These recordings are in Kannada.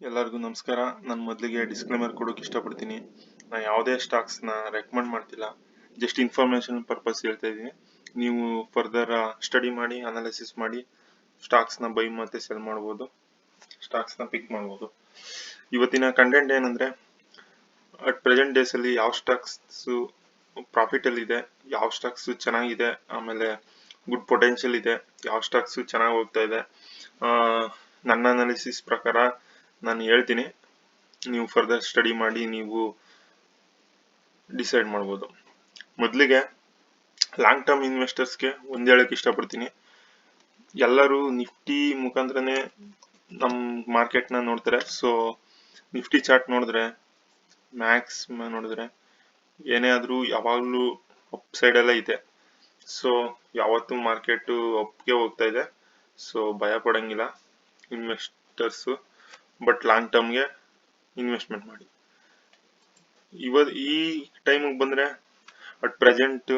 ಎಲ್ಲರಿಗೂ ನಮಸ್ಕಾರ. ನಾನು ಮೊದಲಿಗೆ ಡಿಸ್ಕ್ಲೇಮರ್ ಕೊಡೋಕೆ ಇಷ್ಟಪಡ್ತೀನಿ. ನಾನು ಯಾವುದೇ ಸ್ಟಾಕ್ಸ್ನ ರೆಕಮೆಂಡ್ ಮಾಡ್ತಿಲ್ಲ, ಜಸ್ಟ್ ಇನ್ಫಾರ್ಮೇಷನ್ ಪರ್ಪಸ್ ಹೇಳ್ತಾ ಇದ್ದೀನಿ. ನೀವು ಫರ್ದರ್ ಸ್ಟಡಿ ಮಾಡಿ, ಅನಾಲಿಸಿಸ್ ಮಾಡಿ ಸ್ಟಾಕ್ಸ್ನ ಬೈ ಮತ್ತೆ ಸೆಲ್ ಮಾಡ್ಬೋದು, ಸ್ಟಾಕ್ಸ್ನ ಪಿಕ್ ಮಾಡ್ಬೋದು. ಇವತ್ತಿನ ಕಂಟೆಂಟ್ ಏನಂದರೆ, ಅಟ್ ಪ್ರೆಸೆಂಟ್ ಡೇಸಲ್ಲಿ ಯಾವ ಸ್ಟಾಕ್ಸು ಪ್ರಾಫಿಟಲ್ಲಿದೆ, ಯಾವ ಸ್ಟಾಕ್ಸು ಚೆನ್ನಾಗಿದೆ, ಆಮೇಲೆ ಗುಡ್ ಪೊಟೆನ್ಷಿಯಲ್ ಇದೆ, ಯಾವ ಸ್ಟಾಕ್ಸು ಚೆನ್ನಾಗಿ ಹೋಗ್ತಾ ಇದೆ, ನನ್ನ ಅನಾಲಿಸಿಸ್ ಪ್ರಕಾರ ನಾನು ಹೇಳ್ತೀನಿ. ನೀವು ಫರ್ದರ್ ಸ್ಟಡಿ ಮಾಡಿ ನೀವು ಡಿಸೈಡ್ ಮಾಡ್ಬೋದು. ಮೊದಲಿಗೆ ಲಾಂಗ್ ಟರ್ಮ್ ಇನ್ವೆಸ್ಟರ್ಸ್ಗೆ ಒಂದು ಹೇಳಕ್ಕೆ ಇಷ್ಟಪಡ್ತೀನಿ. ಎಲ್ಲರೂ ನಿಫ್ಟಿ ಮುಖಾಂತರನೇ ನಮ್ಮ ಮಾರ್ಕೆಟ್ನ ನೋಡ್ತಾರೆ. ಸೊ ನಿಫ್ಟಿ ಚಾರ್ಟ್ ನೋಡಿದ್ರೆ, ಮ್ಯಾಕ್ಸ್ ನೋಡಿದ್ರೆ ಏನೇ ಆದರೂ ಯಾವಾಗಲೂ ಅಪ್ ಸೈಡೆಲ್ಲ ಇದೆ. ಸೊ ಯಾವತ್ತೂ ಮಾರ್ಕೆಟು ಅಪ್ಗೆ ಹೋಗ್ತಾ ಇದೆ. ಸೊ ಭಯ ಪಡೋಂಗಿಲ್ಲ ಇನ್ವೆಸ್ಟರ್ಸು, ಬಟ್ ಲಾಂಗ್ ಟರ್ಮ್ಗೆ ಇನ್ವೆಸ್ಟ್ಮೆಂಟ್ ಮಾಡಿ. ಈ ಟೈಮಿಗೆ ಬಂದರೆ ಅಟ್ ಪ್ರೆಸೆಂಟ್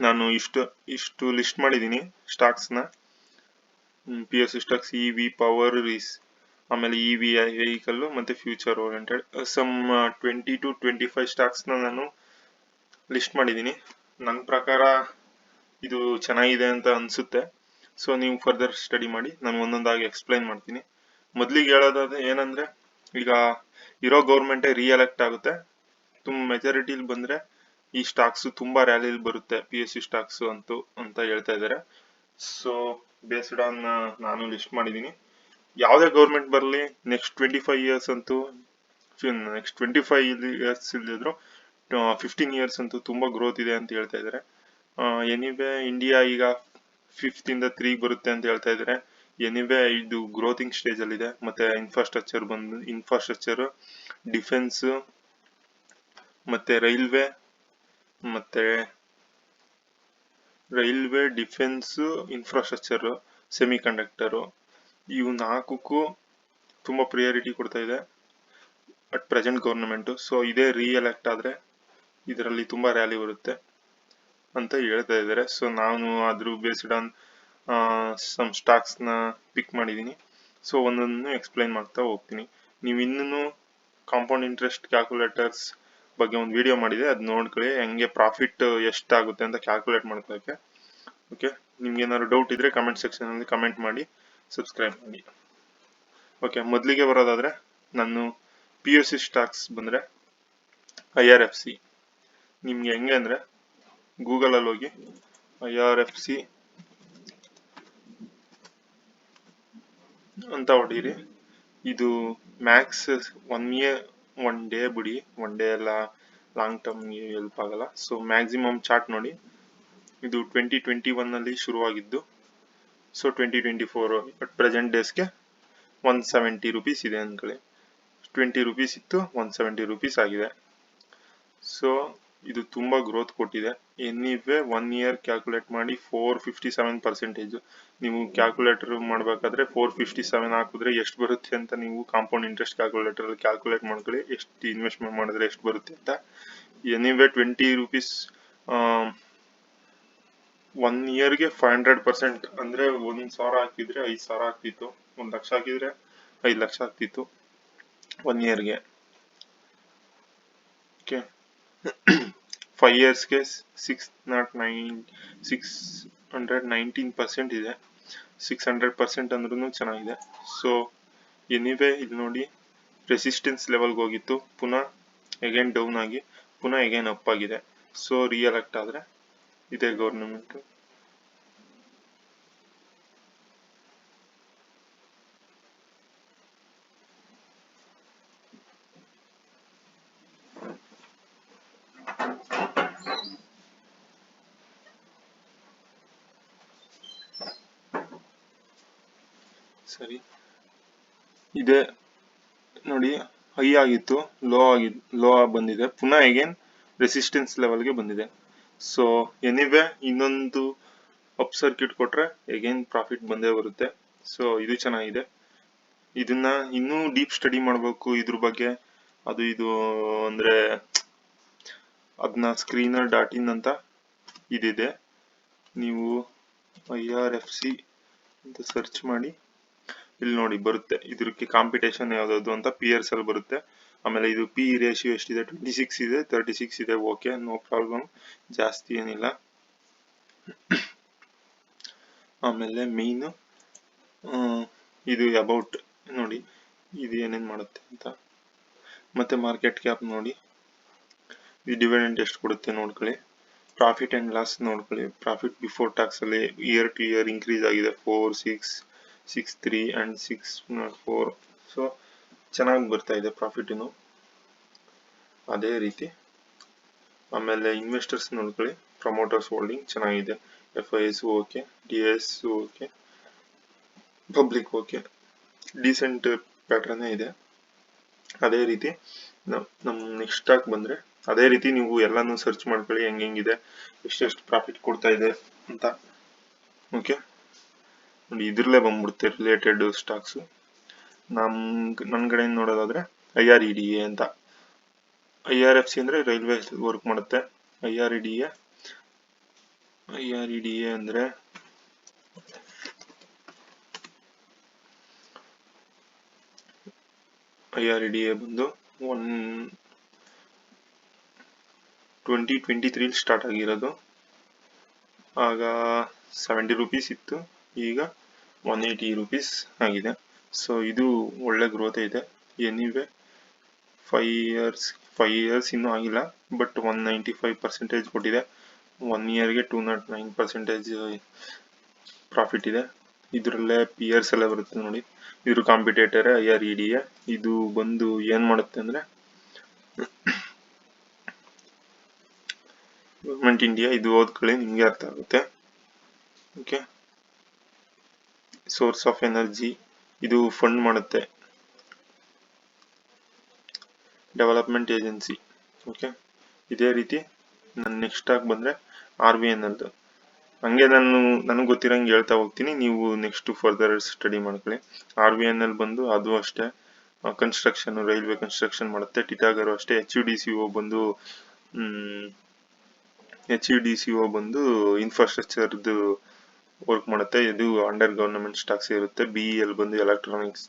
ನಾನು ಇಷ್ಟು ಲಿಸ್ಟ್ ಮಾಡಿದ್ದೀನಿ ಸ್ಟಾಕ್ಸ್ನ. PSU ಸ್ಟಾಕ್ಸ್, EV, ಪವರ್, ಆಮೇಲೆ EV ವೆಹಿಕಲ್ಲು ಮತ್ತು ಫ್ಯೂಚರ್ ಓರಿಯೆಂಟೆಡ್ ಸಮ್ 20 to 25 ಸ್ಟಾಕ್ಸ್ನ ನಾನು ಲಿಸ್ಟ್ ಮಾಡಿದ್ದೀನಿ. ನನ್ನ ಪ್ರಕಾರ ಇದು ಚೆನ್ನಾಗಿದೆ ಅಂತ ಅನಿಸುತ್ತೆ. ಸೊ ನೀವು ಫರ್ದರ್ ಸ್ಟಡಿ ಮಾಡಿ, ನಾನು ಒಂದೊಂದಾಗಿ ಎಕ್ಸ್ಪ್ಲೈನ್ ಮಾಡ್ತೀನಿ. ಮೊದಲಿಗೆ ಹೇಳೋದಾದ್ರೆ ಏನಂದರೆ, ಈಗ ಇರೋ ಗೌರ್ಮೆಂಟೇ ರೀಎಲೆಕ್ಟ್ ಆಗುತ್ತೆ. ಮೆಜಾರಿಟಿಲಿ ಬಂದರೆ ಈ ಸ್ಟಾಕ್ಸು ತುಂಬ ರ್ಯಾಲಿಲಿ ಬರುತ್ತೆ, PSU ಸ್ಟಾಕ್ಸು ಅಂತ ಹೇಳ್ತಾ ಇದ್ದಾರೆ. ಸೊ ಬೇಸ್ಡ್ ಆನ್ ನಾನು ಲಿಸ್ಟ್ ಮಾಡಿದ್ದೀನಿ. ಯಾವುದೇ ಗೌರ್ಮೆಂಟ್ ಬರಲಿ, ನೆಕ್ಸ್ಟ್ 25 ಇಯರ್ಸ್ ಅಂತೂ, ನೆಕ್ಸ್ಟ್ 25 ಇಯರ್ಸ್ ಇಲ್ಲದಿದ್ರು 15 ಇಯರ್ಸ್ ಅಂತೂ ತುಂಬ ಗ್ರೋತ್ ಇದೆ ಅಂತ ಹೇಳ್ತಾ ಇದ್ದಾರೆ. ಎನಿವೇ ಇಂಡಿಯಾ ಈಗ 5th ಇಂದ 3 ಬರುತ್ತೆ ಅಂತ ಹೇಳ್ತಾ ಇದ್ದಾರೆ. ಎನಿವೇ ಇದು ಗ್ರೋತಿಂಗ್ ಸ್ಟೇಜಲ್ಲಿದೆ. ಮತ್ತು ಇನ್ಫ್ರಾಸ್ಟ್ರಕ್ಚರ್, ಡಿಫೆನ್ಸ್, ಮತ್ತು railway, defence, infrastructure, semi conductor, ಇವು 4ಕ್ಕೂ ತುಂಬ ಪ್ರಿಯಾರಿಟಿ ಕೊಡ್ತಾ ಇದೆ ಅಟ್ ಪ್ರೆಸೆಂಟ್ ಗೌರ್ಮೆಂಟು. ಸೊ ಇದೇ ರೀಎಲೆಕ್ಟ್ ಆದರೆ ಇದರಲ್ಲಿ ತುಂಬ ರ್ಯಾಲಿ ಬರುತ್ತೆ ಅಂತ ಹೇಳ್ತಾ ಇದ್ದಾರೆ. ಸೊ ನಾನು ಅದ್ರ ಬೇಸ್ಡ್ ಆನ್ ಸಮ್ ಸ್ಟಾಕ್ಸ್ನ ಪಿಕ್ ಮಾಡಿದ್ದೀನಿ. ಸೊ ಒಂದೊಂದನ್ನು ಎಕ್ಸ್ಪ್ಲೈನ್ ಮಾಡ್ತಾ ಹೋಗ್ತೀನಿ. ನೀವು ಇನ್ನೂ ಕಾಂಪೌಂಡ್ ಇಂಟ್ರೆಸ್ಟ್ ಕ್ಯಾಲ್ಕುಲೇಟರ್ಸ್ ಬಗ್ಗೆ ಒಂದು ವಿಡಿಯೋ ಮಾಡಿದೆ, ಅದು ನೋಡ್ಕೊಳ್ಳಿ, ಹೆಂಗೆ ಪ್ರಾಫಿಟ್ ಎಷ್ಟಾಗುತ್ತೆ ಅಂತ ಕ್ಯಾಲ್ಕುಲೇಟ್ ಮಾಡ್ಕೊಳ್ಳೋಕ್ಕೆ. ಓಕೆ, ನಿಮ್ಗೆ ಏನಾದ್ರು ಡೌಟ್ ಇದ್ರೆ ಕಮೆಂಟ್ ಸೆಕ್ಷನಲ್ಲಿ ಕಮೆಂಟ್ ಮಾಡಿ, ಸಬ್ಸ್ಕ್ರೈಬ್ ಮಾಡಿ. ಓಕೆ, ಮೊದಲಿಗೆ ಬರೋದಾದರೆ ನಾನು PSU ಸ್ಟಾಕ್ಸ್ ಬಂದರೆ IRFC. ನಿಮ್ಗೆ ಹೆಂಗೆ ಅಂದರೆ, ಗೂಗಲಲ್ಲಿ ಹೋಗಿ IRFC ಅಂತ ಹೊಡೀರಿ. ಇದು ಮ್ಯಾಕ್ಸ್ 1 ಡೇ ಬಿಡಿ, 1 ಡೇ ಎಲ್ಲ ಲಾಂಗ್ ಟರ್ಮ್ಗೆ ಹೆಲ್ಪ್ ಆಗಲ್ಲ. ಸೊ ಮ್ಯಾಕ್ಸಿಮಮ್ ಚಾರ್ಟ್ ನೋಡಿ. ಇದು 2021 ಶುರುವಾಗಿದ್ದು, ಸೊ 2024 ಅಟ್ ಪ್ರೆಸೆಂಟ್ ಡೇಸ್ಗೆ 170 ರೂಪೀಸ್ ಇದೆ ಅಂದ್ಕೊಳ್ಳಿ. 20 ರೂಪೀಸ್ ಇತ್ತು, 170 ರೂಪೀಸ್ ಆಗಿದೆ. ಸೊ ಇದು ತುಂಬ ಗ್ರೋತ್ ಕೊಟ್ಟಿದೆ. ಎನಿವೇ 1 ಇಯರ್ ಕ್ಯಾಲ್ಕುಲೇಟ್ ಮಾಡಿ 457%. ನೀವು ಕ್ಯಾಲ್ಕುಲೇಟರ್ ಮಾಡಬೇಕಾದ್ರೆ 457 ಹಾಕಿದ್ರೆ ಎಷ್ಟು ಬರುತ್ತೆ ಅಂತ ನೀವು ಕಾಂಪೌಂಡ್ ಇಂಟ್ರೆಸ್ಟ್ ಕ್ಯಾಲ್ಕುಲೇಟರಲ್ಲಿ ಕ್ಯಾಲ್ಕುಲೇಟ್ ಮಾಡ್ಕೊಳ್ಳಿ, ಎಷ್ಟು ಇನ್ವೆಸ್ಟ್ಮೆಂಟ್ ಮಾಡಿದ್ರೆ ಎಷ್ಟು ಬರುತ್ತೆ ಅಂತ. ಎನಿವೇ 20 ರೂಪೀಸ್ 1 ಇಯರ್ಗೆ 500%, ಅಂದರೆ 1,000 ಹಾಕಿದ್ರೆ 5,000 ಆಗ್ತಿತ್ತು, 1 ಲಕ್ಷ ಹಾಕಿದ್ರೆ 5 ಲಕ್ಷ ಆಗ್ತಿತ್ತು 1 ಇಯರ್ಗೆ. ಓಕೆ, 5 ಇಯರ್ಸ್ಗೆ 619% ಇದೆ. 600% ಅಂದ್ರೂ ಚೆನ್ನಾಗಿದೆ. ಸೊ ಎನಿವೇ ಇಲ್ಲಿ ನೋಡಿ, ರೆಸಿಸ್ಟೆನ್ಸ್ ಲೆವೆಲ್ಗೆ ಹೋಗಿತ್ತು, ಪುನಃ ಎಗೇನ್ ಡೌನ್ ಆಗಿ ಪುನಃ ಎಗೇನ್ ಅಪ್ ಆಗಿದೆ. ಸೊ ರೀಎಲೆಕ್ಟ್ ಆದರೆ ಇದೇ ಗೌರ್ಮೆಂಟು. ಸರಿ, ಇದೆ ನೋಡಿ, ಹೈ ಆಗಿತ್ತು, ಲೋ ಬಂದಿದೆ, ಪುನಃ ಎಗೇನ್ ರೆಸಿಸ್ಟೆನ್ಸ್ ಲೆವೆಲ್ಗೆ ಬಂದಿದೆ. ಸೊ ಎನಿವೇ ಇನ್ನೊಂದು ಅಪ್ ಸರ್ಕ್ಯೂಟ್ ಕೊಟ್ರೆ ಎಗೇನ್ ಪ್ರಾಫಿಟ್ ಬಂದೇ ಬರುತ್ತೆ. ಸೊ ಇದು ಚೆನ್ನಾಗಿದೆ. ಇದನ್ನ ಇನ್ನೂ ಡೀಪ್ ಸ್ಟಡಿ ಮಾಡಬೇಕು ಇದ್ರ ಬಗ್ಗೆ, ಅದು ಇದು ಅಂದರೆ ಅದನ್ನ screener.in ಅಂತ ಇದಿದೆ. ನೀವು IRFC ಅಂತ ಸರ್ಚ್ ಮಾಡಿ. ಇಲ್ಲಿ ನೋಡಿ ಬರುತ್ತೆ, ಇದಕ್ಕೆ ಕಾಂಪಿಟೇಷನ್ ಯಾವ್ದು ಅಂತ ಪಿಯರ್ಸ್ ಅಲ್ಲಿ ಬರುತ್ತೆ. ಆಮೇಲೆ ಇದು ಪಿ ರೇಷಿಯೋ ಎಷ್ಟಿದೆ, 26 ಇದೆ, 36 ಇದೆ. ಓಕೆ, ನೋ ಪ್ರಾಬ್ಲಮ್, ಜಾಸ್ತಿ ಏನಿಲ್ಲ. ಆಮೇಲೆ ಮೇನ್ ಇದು ಅಬೌಟ್ ನೋಡಿ, ಇದು ಏನೇನ್ ಮಾಡುತ್ತೆ ಅಂತ. ಮತ್ತೆ ಮಾರ್ಕೆಟ್ ಕ್ಯಾಪ್ ನೋಡಿ, ಈ ಡಿವಿಡೆಂಡ್ ಎಷ್ಟು ಕೊಡುತ್ತೆ ನೋಡ್ಕೊಳ್ಳಿ. ಪ್ರಾಫಿಟ್ ಅಂಡ್ ಲಾಸ್ ನೋಡ್ಕೊಳ್ಳಿ. ಪ್ರಾಫಿಟ್ ಬಿಫೋರ್ ಟ್ಯಾಕ್ಸ್ ಅಲ್ಲಿ ಇಯರ್ ಟು ಇಯರ್ ಇನ್ಕ್ರೀಸ್ ಆಗಿದೆ, 4, 6, 6.3 ಅಂಡ್ 6.4. ಸೊ ಚೆನ್ನಾಗಿ ಬರ್ತಾ ಇದೆ ಪ್ರಾಫಿಟ್. ಅದೇ ರೀತಿ ಆಮೇಲೆ ಇನ್ವೆಸ್ಟರ್ಸ್ ನೋಡ್ಕೊಳ್ಳಿ. ಪ್ರಮೋಟರ್ಸ್ ಹೋಲ್ಡಿಂಗ್ ಚೆನ್ನಾಗಿದೆ, FIS okay, DS okay, public okay, decent pattern ಇದೆ. ಅದೇ ರೀತಿ ನಮ್ ನೆಕ್ಸ್ಟ್ ಸ್ಟಾಕ್ ಬಂದ್ರೆ ಅದೇ ರೀತಿ ನೀವು ಎಲ್ಲಾನು ಸರ್ಚ್ ಮಾಡ್ಕೊಳ್ಳಿ, ಹೆಂಗಿದೆ, ಎಷ್ಟೆಷ್ಟು ಪ್ರಾಫಿಟ್ ಕೊಡ್ತಾ ಇದೆ ಅಂತ. ಓಕೆ ನೋಡಿ, ಇದ್ರಲ್ಲೇ ಬಂದ್ಬಿಡುತ್ತೆ ರಿಲೇಟೆಡ್ ಸ್ಟಾಕ್ಸ್. ನನ್ನ ಕಡೆ ನೋಡೋದಾದ್ರೆ IREDA ಅಂತ. IRFC ಅಂದ್ರೆ ರೈಲ್ವೆ ವರ್ಕ್ ಮಾಡುತ್ತೆ. IREDA ಅಂದ್ರೆ IREDA ಬಂದು 2023 ಸ್ಟಾರ್ಟ್ ಆಗಿರೋದು. ಆಗ 70 ರೂಪೀಸ್ ಇತ್ತು, ಈಗ 180 ರೂಪೀಸ್ ಆಗಿದೆ. ಸೊ ಇದು ಒಳ್ಳೆ ಗ್ರೋತ್ ಇದೆ. ಎನಿವೆ 5 ಇಯರ್ಸ್ ಇನ್ನೂ ಆಗಿಲ್ಲ, ಬಟ್ 195% ಕೊಟ್ಟಿದೆ. 1 ಇಯರ್ಗೆ 209% ಪ್ರಾಫಿಟ್ ಇದೆ. ಇದ್ರಲ್ಲೇ ಪಿಯರ್ಸ್ ಎಲ್ಲ ಬರುತ್ತೆ ನೋಡಿ. ಇದ್ರ ಕಾಂಪಿಟೇಟರ್ IREDA. ಇದು ಬಂದು ಏನ್ ಮಾಡುತ್ತೆ ಅಂದ್ರೆ ಗವರ್ಮೆಂಟ್ ಇಂಡಿಯಾ. ಇದು ಓದ್ಕೊಳ್ಳಿ, ನಿಮ್ಗೆ ಅರ್ಥ ಆಗುತ್ತೆ. ಓಕೆ, ಸೋರ್ಸ್ ಆಫ್ ಎನರ್ಜಿ, ಇದು ಫಂಡ್ ಮಾಡುತ್ತೆ, ಡೆವಲಪ್ಮೆಂಟ್ ಏಜೆನ್ಸಿ. ಓಕೆ, ಇದೇ ರೀತಿ ನನ್ನ ನೆಕ್ಸ್ಟ್ ಸ್ಟಾಕ್ ಬಂದ್ರೆ RVNL. ಹಂಗೆ ನನಗೆ ಗೊತ್ತಿರಂಗೆ ಹೇಳ್ತಾ ಹೋಗ್ತೀನಿ, ನೀವು ನೆಕ್ಸ್ಟ್ ಫರ್ದರ್ ಸ್ಟಡಿ ಮಾಡ್ಕೊಳ್ಳಿ. RVNL ಬಂದು ಅದು ಅಷ್ಟೇ ಕನ್ಸ್ಟ್ರಕ್ಷನ್, ರೈಲ್ವೆ ಕನ್ಸ್ಟ್ರಕ್ಷನ್ ಮಾಡುತ್ತೆ. ಟಿಟಾಗರ್ ಅಷ್ಟೇ. HUDCO ಬಂದು ಇನ್ಫ್ರಾಸ್ಟ್ರಕ್ಚರ್ದು ವರ್ಕ್ ಮಾಡುತ್ತೆ. ಇದು ಅಂಡರ್ ಗವರ್ನಮೆಂಟ್ ಸ್ಟಾಕ್ಸ್ ಇರುತ್ತೆ. BEL ಬಂದು ಎಲೆಕ್ಟ್ರಾನಿಕ್ಸ್.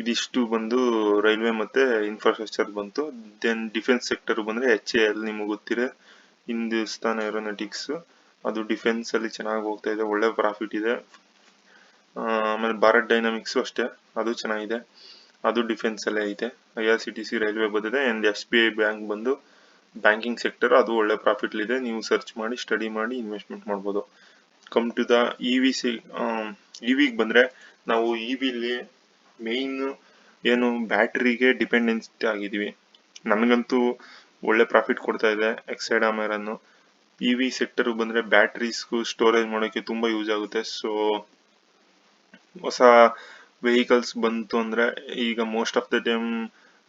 ಇದಿಷ್ಟು ಬಂದು ರೈಲ್ವೆ ಮತ್ತೆ ಇನ್ಫ್ರಾಸ್ಟ್ರಕ್ಚರ್ ಬಂತು. ದೆನ್ ಡಿಫೆನ್ಸ್ ಸೆಕ್ಟರ್ ಬಂದ್ರೆ HAL, ನಿಮಗೆ ಗೊತ್ತಿದೆ, ಹಿಂದೂಸ್ತಾನ್ ಏರೋನಾಟಿಕ್ಸ್. ಅದು ಡಿಫೆನ್ಸ್ ಅಲ್ಲಿ ಚೆನ್ನಾಗಿ ಹೋಗ್ತಾ ಇದೆ, ಒಳ್ಳೆ ಪ್ರಾಫಿಟ್ ಇದೆ. ಆಮೇಲೆ ಭಾರತ್ ಡೈನಾಮಿಕ್ಸ್ ಅಷ್ಟೇ, ಅದು ಚೆನ್ನಾಗಿದೆ, ಅದು ಡಿಫೆನ್ಸ್ ಅಲ್ಲೇ ಐತೆ. IRCTC ರೈಲ್ವೆ ಬಂದಿದೆ. ಅಂಡ್ SBI ಬ್ಯಾಂಕ್ ಬಂದು ಬ್ಯಾಂಕಿಂಗ್ ಸೆಕ್ಟರ್, ಅದು ಒಳ್ಳೆ ಪ್ರಾಫಿಟ್ ಇದೆ. ನೀವು ಸರ್ಚ್ ಮಾಡಿ ಸ್ಟಡಿ ಮಾಡಿ ಇನ್ವೆಸ್ಟ್ಮೆಂಟ್ ಮಾಡ್ಬೋದು. ಕಮ್ ಟು ದ EVಗೆ ಬಂದ್ರೆ, ನಾವು EVಲಿ ಮೇನ್ ಏನು ಬ್ಯಾಟ್ರಿಗೆ ಡಿಪೆಂಡೆನ್ಸಿ ಆಗಿದೀವಿ. ನನಗಂತೂ ಒಳ್ಳೆ ಪ್ರಾಫಿಟ್ ಕೊಡ್ತಾ ಇದೆ ಎಕ್ಸೈಡ್ ಅಮೆರಾನ್. EV ಸೆಕ್ಟರ್ ಬಂದ್ರೆ ಬ್ಯಾಟ್ರೀಸ್ಗೂ ಸ್ಟೋರೇಜ್ ಮಾಡೋಕೆ ತುಂಬಾ ಯೂಸ್ ಆಗುತ್ತೆ. ಸೊ ಹೊಸ ವೆಹಿಕಲ್ಸ್ ಬಂತು ಅಂದ್ರೆ ಈಗ most of the time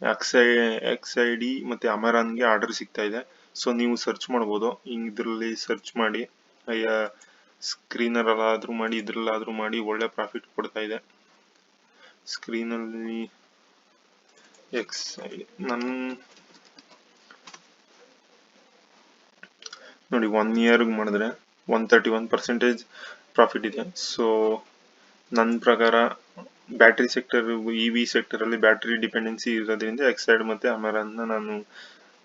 XID ಮತ್ತೆ ಅಮೆರಾನ್ಗೆ ಆರ್ಡರ್ ಸಿಗ್ತಾ ಇದೆ. ಸೊ ನೀವು ಸರ್ಚ್ ಮಾಡ್ಬೋದು, ಇದ್ರಲ್ಲಿ ಸರ್ಚ್ ಮಾಡಿ, ಸ್ಕ್ರೀನರ್ ಅಲ್ಲಾದ್ರೂ ಮಾಡಿ, ಇದ್ರಲ್ಲಾದ್ರೂ ಮಾಡಿ, ಒಳ್ಳೆ ಪ್ರಾಫಿಟ್ ಕೊಡ್ತಾ ಇದೆ. ಸ್ಕ್ರೀನಲ್ಲಿ ನೋಡಿ 1 ಇಯರ್ಗೆ ಮಾಡಿದ್ರೆ 131% ಪ್ರಾಫಿಟ್ ಇದೆ. ಸೊ ನನ್ನ ಪ್ರಕಾರ ಬ್ಯಾಟ್ರಿ ಸೆಕ್ಟರ್, EV ಸೆಕ್ಟರ್ ಅಲ್ಲಿ ಬ್ಯಾಟ್ರಿ ಡಿಪೆಂಡೆನ್ಸಿ ಇರೋದ್ರಿಂದ ಎಕ್ಸೈಡ್ ಮತ್ತೆ ಅಮೆರಾನ್ ನಾನು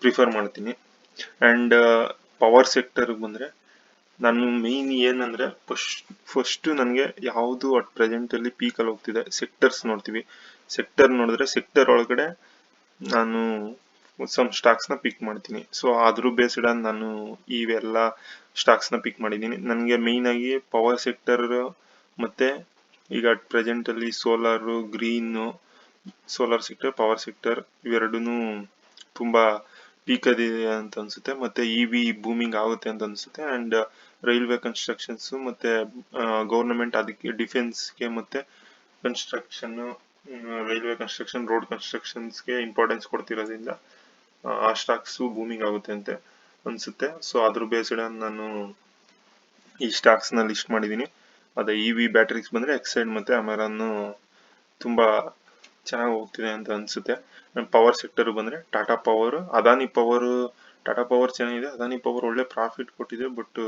ಪ್ರಿಫರ್ ಮಾಡ್ತೀನಿ. ಅಂಡ್ ಪವರ್ ಸೆಕ್ಟರ್ ಬಂದ್ರೆ ನಾನು ಮೇನ್ ಏನಂದ್ರೆ ಫಸ್ಟ್ ನನಗೆ ಯಾವುದು ಅಟ್ ಪ್ರೆಸೆಂಟ್ ಅಲ್ಲಿ ಪೀಕ್ ಅಲ್ಲಿ ಹೋಗ್ತಿದೆ ಸೆಕ್ಟರ್ಸ್ ನೋಡ್ತೀವಿ. ಸೆಕ್ಟರ್ ನೋಡಿದ್ರೆ ಸೆಕ್ಟರ್ ಒಳಗಡೆ ನಾನು ಸಮ್ ಸ್ಟಾಕ್ಸ್ ನ ಪಿಕ್ ಮಾಡ್ತೀನಿ. ಸೊ ಅದ್ರ ಬೇಸ್ಡ್ ಆನ್ ನಾನು ಇವೆಲ್ಲ ಸ್ಟಾಕ್ಸ್ ನ ಪಿಕ್ ಮಾಡಿದ್ದೀನಿ. ನನಗೆ ಮೇನ್ ಆಗಿ ಪವರ್ ಸೆಕ್ಟರ್ ಮತ್ತೆ ಈಗ ಅಟ್ ಪ್ರೆಸೆಂಟ್ ಅಲ್ಲಿ ಸೋಲಾರ್ ಸೆಕ್ಟರ್, ಪವರ್ ಸೆಕ್ಟರ್ ಇವೆರಡೂ ತುಂಬಾ ಪೀಕ್ ಅದಿದೆ ಅಂತ ಅನ್ಸುತ್ತೆ. ಮತ್ತೆ EV ಬೂಮಿಂಗ್ ಆಗುತ್ತೆ ಅಂತ ಅನ್ಸುತ್ತೆ. ಅಂಡ್ ರೈಲ್ವೆ ಕನ್ಸ್ಟ್ರಕ್ಷನ್ಸ್ ಮತ್ತೆ ಗವರ್ನಮೆಂಟ್ ಅದಕ್ಕೆ ಡಿಫೆನ್ಸ್ಗೆ ಮತ್ತೆ ಕನ್ಸ್ಟ್ರಕ್ಷನ್, ರೈಲ್ವೆ ಕನ್ಸ್ಟ್ರಕ್ಷನ್, ರೋಡ್ ಕನ್ಸ್ಟ್ರಕ್ಷನ್ಸ್ಗೆ ಇಂಪಾರ್ಟೆನ್ಸ್ ಕೊಡ್ತಿರೋದ್ರಿಂದ ಆ ಸ್ಟಾಕ್ಸ್ ಬೂಮಿಂಗ್ ಆಗುತ್ತೆ ಅಂತ ಅನ್ಸುತ್ತೆ. ಸೊ ಅದ್ರ ಬೇಸ್ಡ್ ನಾನು ಈ ಸ್ಟಾಕ್ಸ್ ನ ಲಿಸ್ಟ್ ಮಾಡಿದೀನಿ. ಅದೇ EV ಬ್ಯಾಟರೀಸ್ ಬಂದ್ರೆ ಎಕ್ಸೈಡ್ ಮತ್ತೆ ಅಮೆರಾನ್ ತುಂಬಾ ಚೆನ್ನಾಗಿ ಹೋಗ್ತಿದೆ ಅಂತ ಅನ್ಸುತ್ತೆ. ಪವರ್ ಸೆಕ್ಟರ್ ಬಂದ್ರೆ Tata power, Adani power. Tata power ಚೆನ್ನಾಗಿದೆ, ಅದಾನಿ ಪವರ್ ಒಳ್ಳೆ ಪ್ರಾಫಿಟ್ ಕೊಟ್ಟಿದೆ. ಬಟ್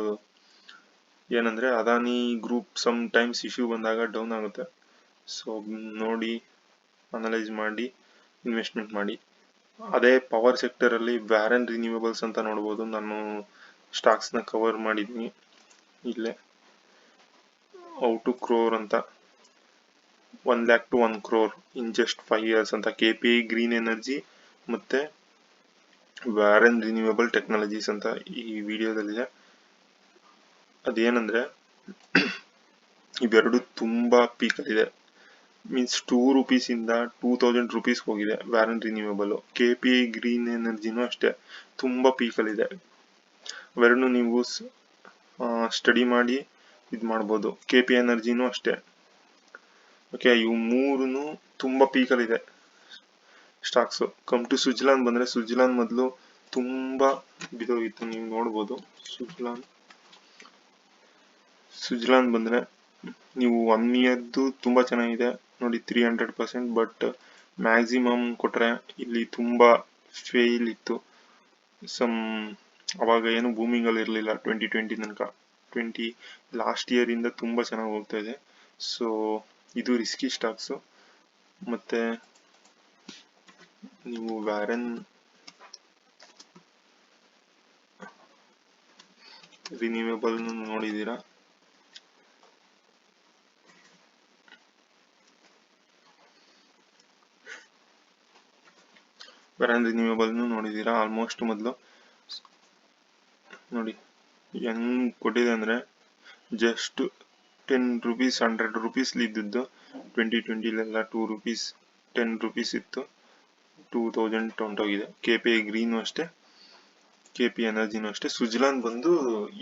ಏನಂದ್ರೆ Adani group some times issue ಬಂದಾಗ ಡೌನ್ ಆಗುತ್ತೆ. ಸೊ ನೋಡಿ ಅನಲೈಸ್ ಮಾಡಿ ಇನ್ವೆಸ್ಟ್ಮೆಂಟ್ ಮಾಡಿ. ಅದೇ ಪವರ್ ಸೆಕ್ಟರಲ್ಲಿ ವ್ಯಾರನ್ ರಿನ್ಯೂವೇಬಲ್ಸ್ ಅಂತ ನೋಡ್ಬೋದು. ನಾನು ಸ್ಟಾಕ್ಸ್ನ ಕವರ್ ಮಾಡಿದ್ದೀನಿ ಇಲ್ಲೇ. ಹೌ ಟು ಕ್ರೋರ್ ಅಂತ 1 lakh to 1 crore in just 5 years ಅಂತ KPI ಗ್ರೀನ್ ಎನರ್ಜಿ ಮತ್ತೆ ವ್ಯಾರನ್ ರಿನ್ಯೂವೇಬಲ್ ಟೆಕ್ನಾಲಜೀಸ್ ಅಂತ ಈ ವಿಡಿಯೋದಲ್ಲಿದೆ. ಅದೇನಂದ್ರೆ ಇವೆರಡು ತುಂಬಾ ಪೀಕ್ ಇದೆ. ಮೀನ್ಸ್ 2 rupees ಇಂದ 2000 rupees ಹೋಗಿದೆ ವ್ಯಾರನ್ ರಿನ್ಯೂವೇಬಲ್. KPI ಗ್ರೀನ್ ಎನರ್ಜಿನೂ ಅಷ್ಟೇ ತುಂಬಾ ಪೀಕಲ್ಲಿದೆ. ಅವೆರಡು ನೀವು ಸ್ಟಡಿ ಮಾಡಿ ಇದು ಮಾಡ್ಬೋದು. KPI ಎನರ್ಜಿನೂ ಅಷ್ಟೇ. ಓಕೆ, ಇವು ಮೂರೂ ತುಂಬಾ ಪೀಕಲ್ಲಿದೆ ಸ್ಟಾಕ್ಸ್. ಕಮ್ ಟು ಸ್ವಿಟ್ಜರ್ಲ್ಯಾಂಡ್ ಬಂದ್ರೆ, ಸ್ವಿಟ್ಜರ್ಲ್ಯಾಂಡ್ ಮೊದಲು ತುಂಬಾ ಬಿದೋಗಿತ್ತು, ನೀವು ನೋಡ್ಬೋದು. ಸ್ವಿಟ್ಜರ್ಲ್ಯಾಂಡ್ ಬಂದ್ರೆ ನೀವು 1 yearದು ತುಂಬಾ ಚೆನ್ನಾಗಿದೆ ನೋಡಿ, 300%. ಬಟ್ ಮ್ಯಾಕ್ಸಿಮಮ್ ಕೊಟ್ರೆ ಇಲ್ಲಿ ತುಂಬಾ ಫೇಲ್ ಇತ್ತು. ಅವಾಗ ಏನು ಬೂಮಿಂಗ್ ಅಲ್ಲಿ ಇರಲಿಲ್ಲ 2020 ತನಕ. ಲಾಸ್ಟ್ ಇಯರ್ ಇಂದ ತುಂಬಾ ಚೆನ್ನಾಗಿ ಹೋಗ್ತಾ ಇದೆ. ಸೊ ಇದು ರಿಸ್ಕಿ ಸ್ಟಾಕ್ಸ್. ಮತ್ತೆ ನೀವು ವ್ಯಾರನ್ ರಿನ್ಯೂವೇಬಲ್ ನೋಡಿದೀರಾ? ವ್ಯಾರನ್ ರಿನ್ಯೂವೇಬಲ್ ನೋಡಿದೀರಾ ಆಲ್ಮೋಸ್ಟ್. ಮೊದಲು ನೋಡಿ ಹೆಂಗ್ ಕೊಟ್ಟಿದೆ ಅಂದ್ರೆ, ಜಸ್ಟ್ 10 rupees 100 rupees ಇದ್ದದ್ದು 2020 2 rupees 10 rupees ಇತ್ತು, 2000 ಹೊಂಟೋಗಿದೆ. KPI ಗ್ರೀನು ಅಷ್ಟೇ, KPI ಎನರ್ಜಿನೂ ಅಷ್ಟೇ. ಸ್ವಿಟ್ಜರ್ಲ್ಯಾಂಡ್ ಬಂದು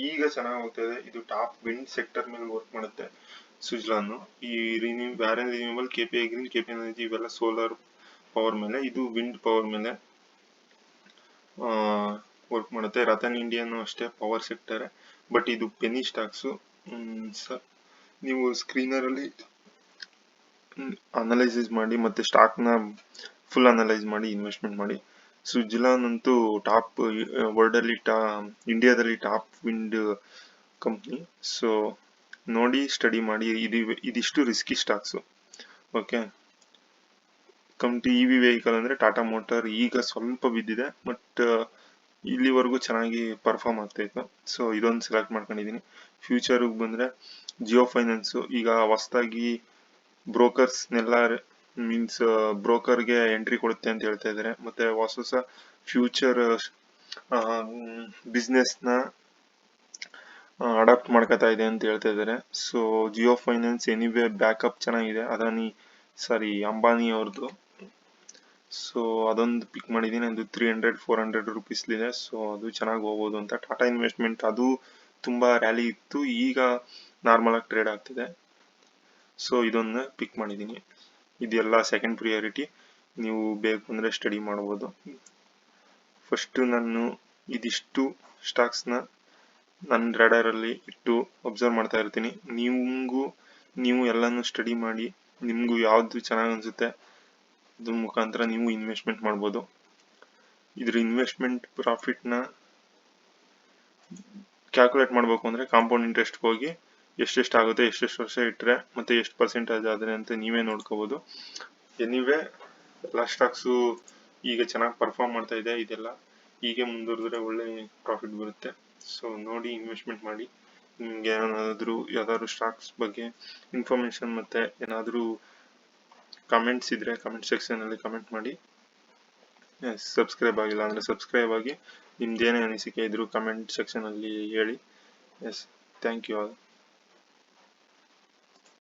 ಈಗ ಚೆನ್ನಾಗಿ ಹೋಗ್ತಾ ಇದೆ. ಇದು ಟಾಪ್ ವಿಂಡ್ ಸೆಕ್ಟರ್ ಮೇಲೆ ವರ್ಕ್ ಮಾಡುತ್ತೆ ಸ್ವಿಟ್ಜರ್ಲ್ಯಾಂಡ್. ಈ Waaree renewable, KPI green, KPI energy ಇವೆಲ್ಲ ಸೋಲಾರ್ ಪವರ್ ಮೇಲೆ, ಇದು ವಿಂಡ್ ಪವರ್ ಮೇಲೆ ವರ್ಕ್ ಮಾಡುತ್ತೆ. ರತನ್ ಇಂಡಿಯಾನು ಅಷ್ಟೇ ಪವರ್ ಸೆಕ್ಟರ್. ಬಟ್ ಇದು ಪೆನಿ ಸ್ಟಾಕ್ಸ್. ನೀವು ಸ್ಕ್ರೀನರಲ್ಲಿ ಅನಲೈಸಿಸ್ ಮಾಡಿ ಮತ್ತೆ ಸ್ಟಾಕ್ನ ಫುಲ್ ಅನಲೈಸ್ ಮಾಡಿ ಇನ್ವೆಸ್ಟ್ಮೆಂಟ್ ಮಾಡಿ. ಸ್ವಿಟ್ಜರ್ಲ್ಯಾಂಡ್ ಅಂತೂ ಟಾಪ್ ವರ್ಲ್ಡ್ ಅಲ್ಲಿ, ಇಂಡಿಯಾದಲ್ಲಿ ಟಾಪ್ ವಿಂಡ್ ಕಂಪ್ನಿ. ಸೊ ನೋಡಿ ಸ್ಟಡಿ ಮಾಡಿ. ಇದಿಷ್ಟು risky stocks. Okay, come to EV vehicle ಅಂದ್ರೆ ಟಾಟಾ ಮೋಟಾರ್ ಈಗ ಸ್ವಲ್ಪ ಬಿದ್ದಿದೆ, ಬಟ್ ಇಲ್ಲಿವರೆಗೂ ಚೆನ್ನಾಗಿ ಪರ್ಫಾರ್ಮ್ ಆಗ್ತಾ ಇತ್ತು. ಸೊ ಇದೊಂದು ಸೆಲೆಕ್ಟ್ ಮಾಡ್ಕೊಂಡಿದ್ದೀನಿ. ಫ್ಯೂಚರ್ಗೆ ಬಂದ್ರೆ ಜಿಯೋ ಫೈನಾನ್ಸ್ ಈಗ ಹೊಸದಾಗಿ ಬ್ರೋಕರ್ಸ್ನೆಲ್ಲ ಮೀನ್ಸ್ ಬ್ರೋಕರ್ಗೆ ಎಂಟ್ರಿ ಕೊಡುತ್ತೆ ಅಂತ ಹೇಳ್ತಾ ಇದ್ದಾರೆ. ಮತ್ತೆ ಹೊಸ ಫ್ಯೂಚರ್ ಬಿಸ್ನೆಸ್ನ ಅಡಾಪ್ಟ್ ಮಾಡ್ಕೊತಾ ಇದೆ ಅಂತ ಹೇಳ್ತಾ ಇದ್ದಾರೆ. So Jio finance anyway backup ಚೆನ್ನಾಗಿದೆ, ಅಂಬಾನಿ ಅವ್ರದ್ದು. ಸೊ ಅದೊಂದು ಪಿಕ್ ಮಾಡಿದ್ದೀನಿ. ಅದು 300-400 rupees ಇದೆ. ಸೊ ಅದು ಚೆನ್ನಾಗಿ ಹೋಗ್ಬೋದು ಅಂತ. ಟಾಟಾ ಇನ್ವೆಸ್ಟ್ಮೆಂಟ್ ಅದು ತುಂಬಾ ರ್ಯಾಲಿ ಇತ್ತು, ಈಗ ನಾರ್ಮಲ್ ಆಗಿ ಟ್ರೇಡ್ ಆಗ್ತಿದೆ. ಸೊ ಇದೊಂದು ಪಿಕ್ ಮಾಡಿದ್ದೀನಿ. ಇದೆಲ್ಲ ಸೆಕೆಂಡ್ ಪ್ರಿಯಾರಿಟಿ, ನೀವು ಬೇಕು ಅಂದ್ರೆ ಸ್ಟಡಿ ಮಾಡ್ಬೋದು. ಫಸ್ಟ್ ನಾನು ಇದಿಷ್ಟು ಸ್ಟಾಕ್ಸ್ನ ನನ್ನ ರಾಡಾರಲ್ಲಿ ಇಟ್ಟು ಅಬ್ಸರ್ವ್ ಮಾಡ್ತಾ ಇರ್ತೀನಿ. ನೀವು ಎಲ್ಲಾನು ಸ್ಟಡಿ ಮಾಡಿ, ನಿಮ್ಗೂ ಯಾವ್ದು ಚೆನ್ನಾಗಿ ಅನ್ಸುತ್ತೆ ಅದ್ರ ಮುಖಾಂತರ ನೀವು ಇನ್ವೆಸ್ಟ್ಮೆಂಟ್ ಮಾಡ್ಬೋದು. ಇದ್ರ ಇನ್ವೆಸ್ಟ್ಮೆಂಟ್ ಪ್ರಾಫಿಟ್ನ ಕ್ಯಾಲ್ಕುಲೇಟ್ ಮಾಡಬೇಕು ಅಂದ್ರೆ ಕಾಂಪೌಂಡ್ ಇಂಟ್ರೆಸ್ಟ್ ಹೋಗಿ ಎಷ್ಟೆಷ್ಟು ಆಗುತ್ತೆ, ಎಷ್ಟೆಷ್ಟು ವರ್ಷ ಇಟ್ಟರೆ ಮತ್ತೆ ಎಷ್ಟು ಪರ್ಸೆಂಟೇಜ್ ಆದರೆ ಅಂತ ನೀವೇ ನೋಡ್ಕೋಬಹುದು. ಎನಿವೇ ಎಲ್ಲ ಸ್ಟಾಕ್ಸು ಈಗ ಚೆನ್ನಾಗಿ ಪರ್ಫಾರ್ಮ್ ಮಾಡ್ತಾ ಇದೆ. ಇದೆಲ್ಲ ಹೀಗೆ ಮುಂದುವರೆದ್ರೆ ಒಳ್ಳೆ ಪ್ರಾಫಿಟ್ ಬರುತ್ತೆ. ಸೊ ನೋಡಿ ಇನ್ವೆಸ್ಟ್ಮೆಂಟ್ ಮಾಡಿ. ನಿಮ್ಗೆ ಯಾವ್ದಾದ್ರು ಸ್ಟಾಕ್ಸ್ ಬಗ್ಗೆ ಇನ್ಫಾರ್ಮೇಶನ್ ಮತ್ತೆ ಏನಾದರೂ ಕಮೆಂಟ್ಸ್ ಇದ್ರೆ ಕಮೆಂಟ್ ಸೆಕ್ಷನ್ ಅಲ್ಲಿ ಕಮೆಂಟ್ ಮಾಡಿ. ಸಬ್ಸ್ಕ್ರೈಬ್ ಆಗಿಲ್ಲ ಅಂದ್ರೆ ಸಬ್ಸ್ಕ್ರೈಬ್ ಆಗಿ. ನಿಮ್ದೇನೇ ಅನಿಸಿಕೆ ಇದ್ರು ಕಮೆಂಟ್ ಸೆಕ್ಷನ್ ಅಲ್ಲಿ ಹೇಳಿ. Yes, thank you all.